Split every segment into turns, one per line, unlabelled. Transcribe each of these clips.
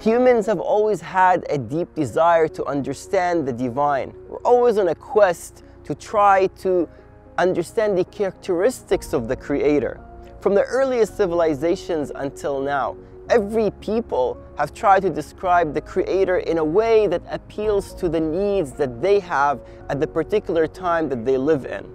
Humans have always had a deep desire to understand the divine. We're always on a quest to try to understand the characteristics of the Creator. From the earliest civilizations until now, every people have tried to describe the Creator in a way that appeals to the needs that they have at the particular time that they live in.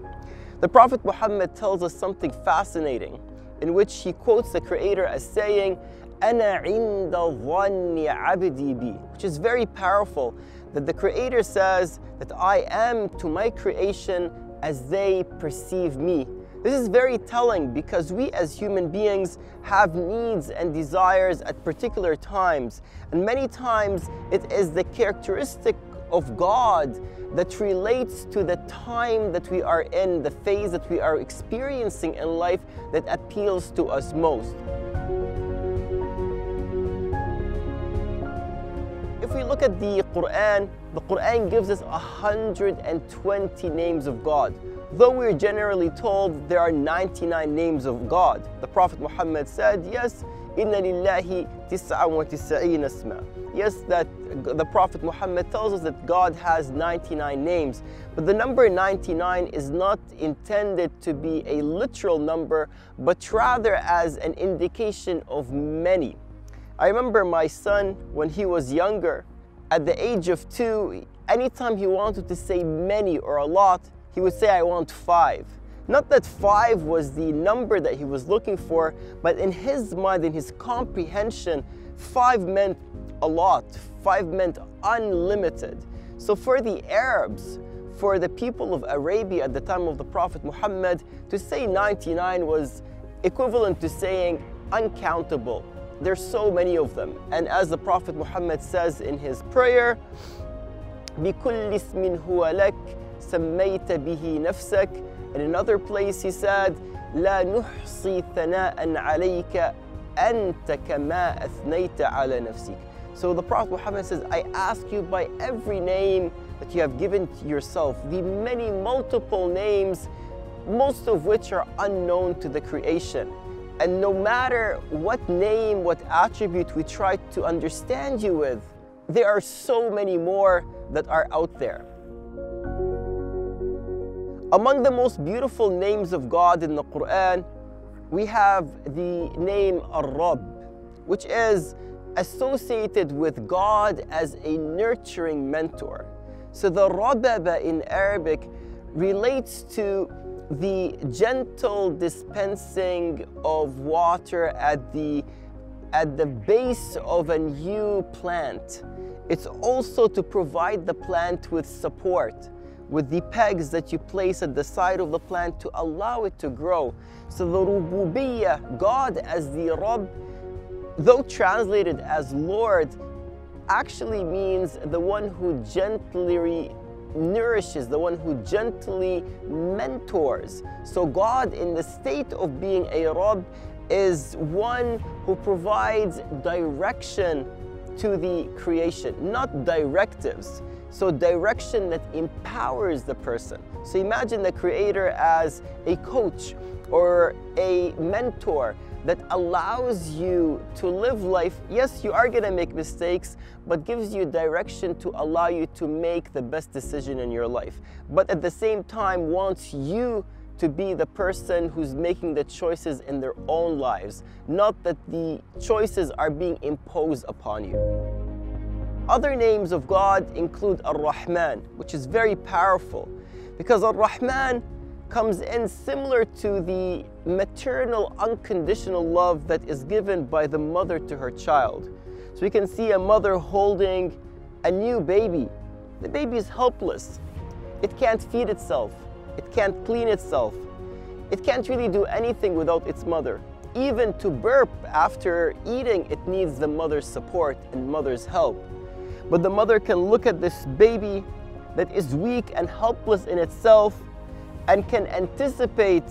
The Prophet Muhammad tells us something fascinating, in which he quotes the Creator as saying, أَنَا عِنْدَ ظَنِّ عَبْدِي بِي, which is very powerful, that the Creator says that I am to my creation as they perceive me. This is very telling because we as human beings have needs and desires at particular times, and many times it is the characteristic of God that relates to the time that we are in, the phase that we are experiencing in life, that appeals to us most. If we look at the Quran gives us 120 names of God. Though we're generally told there are 99 names of God. The Prophet Muhammad said, yes, inna lillahi tis'an wa tis'een asma. Yes, that the Prophet Muhammad tells us that God has 99 names. But the number 99 is not intended to be a literal number, but rather as an indication of many. I remember my son, when he was younger, at the age of 2, anytime he wanted to say many or a lot, he would say, I want 5. Not that 5 was the number that he was looking for, but in his mind, in his comprehension, 5 meant a lot. 5 meant unlimited. So for the Arabs, for the people of Arabia at the time of the Prophet Muhammad, to say 99 was equivalent to saying uncountable. There's so many of them. And as the Prophet Muhammad says in his prayer, بِكُلِّ اسْمٍ هُوَ لَكَ سَمَّيْتَ بِهِ نَفْسَكَ. In another place he said, لَا نُحْصِي ثَنَاءً عَلَيْكَ أَنْتَ كَمَا أَثْنَيْتَ عَلَى نَفْسِكَ. So the Prophet Muhammad says, I ask you by every name that you have given to yourself, the many multiple names, most of which are unknown to the creation. And no matter what name, what attribute we try to understand you with, there are so many more that are out there. Among the most beautiful names of God in the Quran, we have the name Ar-Rabb, which is associated with God as a nurturing mentor. So the Rababa in Arabic relates to the gentle dispensing of water at the base of a new plant. It's also to provide the plant with support, with the pegs that you place at the side of the plant to allow it to grow. So the Rububiyyah, God as the Rabb, though translated as Lord, actually means the one who gently nourishes, the one who gently mentors. So God, in the state of being a Rabb, is one who provides direction to the creation, not directives. So direction that empowers the person. So imagine the Creator as a coach or a mentor that allows you to live life. Yes, you are going to make mistakes, but gives you direction to allow you to make the best decision in your life. But at the same time wants you to be the person who's making the choices in their own lives, not that the choices are being imposed upon you. Other names of God include Ar-Rahman, which is very powerful because Ar-Rahman comes in similar to the maternal unconditional love that is given by the mother to her child. So we can see a mother holding a new baby. The baby is helpless. It can't feed itself. It can't clean itself. It can't really do anything without its mother. Even to burp after eating, it needs the mother's support and mother's help. But the mother can look at this baby that is weak and helpless in itself and can anticipate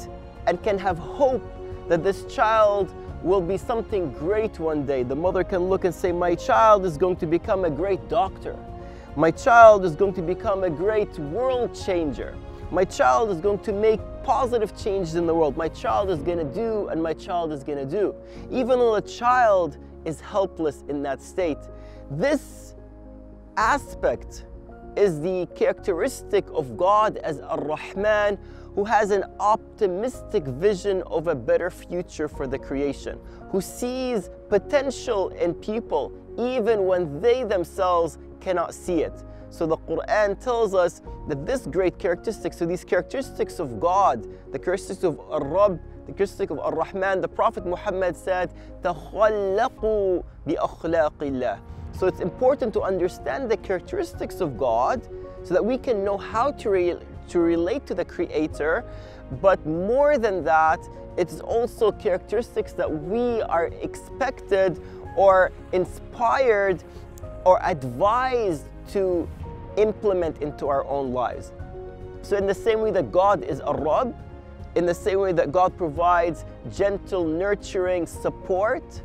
and can have hope that this child will be something great one day. The mother can look and say, my child is going to become a great doctor. My child is going to become a great world changer. My child is going to make positive changes in the world. My child is going to do, and my child is going to do. Even though a child is helpless in that state. This aspect is the characteristic of God as Ar-Rahman, who has an optimistic vision of a better future for the creation, who sees potential in people even when they themselves cannot see it. So the Quran tells us that this great characteristic, so these characteristics of God, the characteristics of Ar-Rabb, the characteristic of Ar-Rahman, the Prophet Muhammad said, تَخَلَّقُوا بِأَخْلَاقِ اللَّهِ. So it's important to understand the characteristics of God so that we can know how to relate to the Creator. But more than that, it's also characteristics that we are expected or inspired or advised to implement into our own lives. So in the same way that God is Ar-Rabb, in the same way that God provides gentle, nurturing support,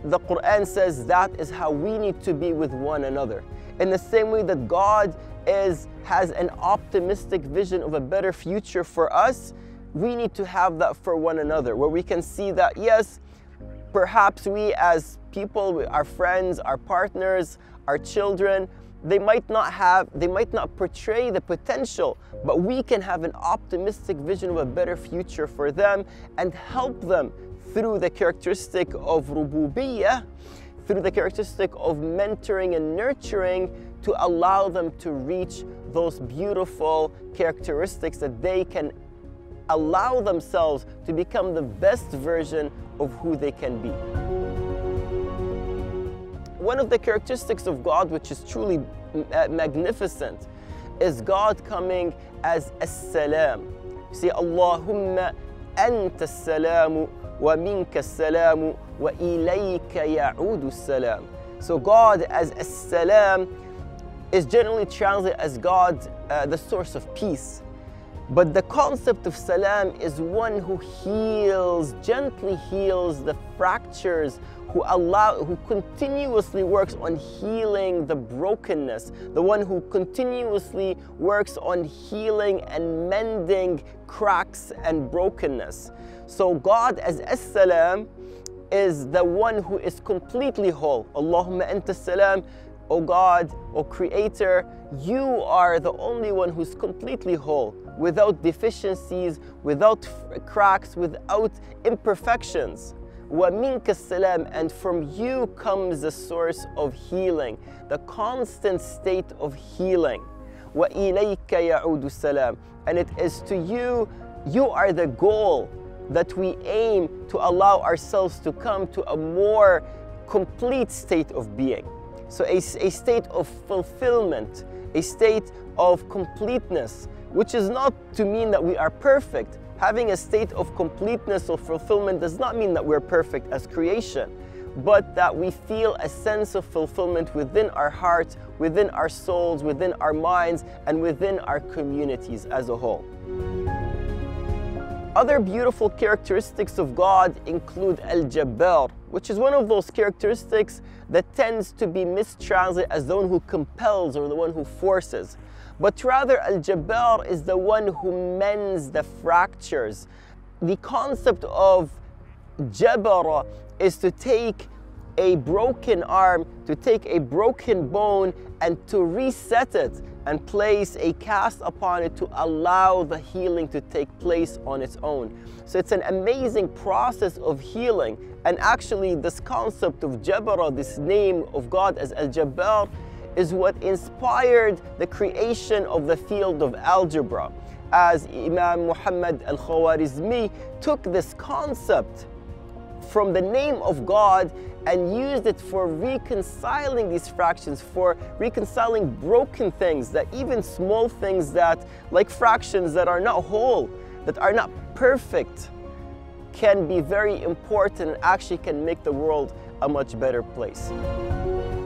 the Quran says that is how we need to be with one another. In the same way that God has an optimistic vision of a better future for us, we need to have that for one another, where we can see that, yes, perhaps we as people, our friends, our partners, our children, they might not portray the potential, but we can have an optimistic vision of a better future for them and help them through the characteristic of rububiyyah, through the characteristic of mentoring and nurturing, to allow them to reach those beautiful characteristics that they can allow themselves to become the best version of who they can be. One of the characteristics of God, which is truly magnificent, is God coming as As-Salam. You see, Allahumma anta as-salamu wa minka as-salamu wa ilayka ya'udu as-salam. So God as As-Salam is generally translated as God, the source of peace. But the concept of salam is one who heals, gently heals the fractures, who continuously works on healing the brokenness, the one who continuously works on healing and mending cracks and brokenness. So God as As-Salam is the one who is completely whole. Allahumma anta salam. O God, O Creator, you are the only one who's completely whole, without deficiencies, without cracks, without imperfections. Wa minka salam, and from you comes the source of healing, the constant state of healing. Wa ilayka ya'udu salam, and it is to you, you are the goal that we aim to allow ourselves to come to a more complete state of being. So a state of fulfillment, a state of completeness, which is not to mean that we are perfect. Having a state of completeness or fulfillment does not mean that we're perfect as creation, but that we feel a sense of fulfillment within our hearts, within our souls, within our minds, and within our communities as a whole. Other beautiful characteristics of God include Al-Jabbar, which is one of those characteristics that tends to be mistranslated as the one who compels or the one who forces. But rather, Al-Jabbar is the one who mends the fractures. The concept of Jebara is to take a broken arm, to take a broken bone, and to reset it and place a cast upon it to allow the healing to take place on its own. So it's an amazing process of healing. And actually, this concept of Jebara, this name of God as Al-Jabbar, is what inspired the creation of the field of algebra, as Imam Mohamad al-Khwarizmi took this concept from the name of God and used it for reconciling these fractions, for reconciling broken things, that even small things that, like fractions that are not whole, that are not perfect, can be very important and actually can make the world a much better place.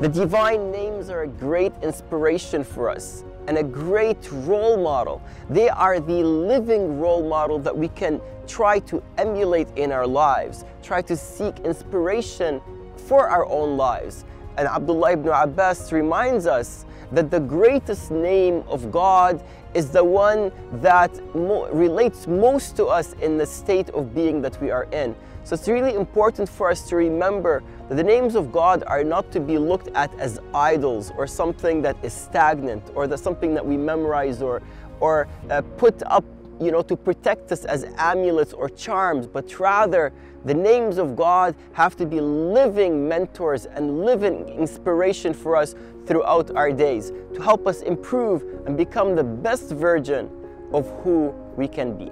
The divine names are a great inspiration for us and a great role model. They are the living role model that we can try to emulate in our lives, try to seek inspiration for our own lives. And Abdullah ibn Abbas reminds us that the greatest name of God is the one that relates most to us in the state of being that we are in. So it's really important for us to remember that the names of God are not to be looked at as idols or something that is stagnant, or that's something that we memorize or put up, to protect us as amulets or charms, but rather the names of God have to be living mentors and living inspiration for us throughout our days to help us improve and become the best version of who we can be.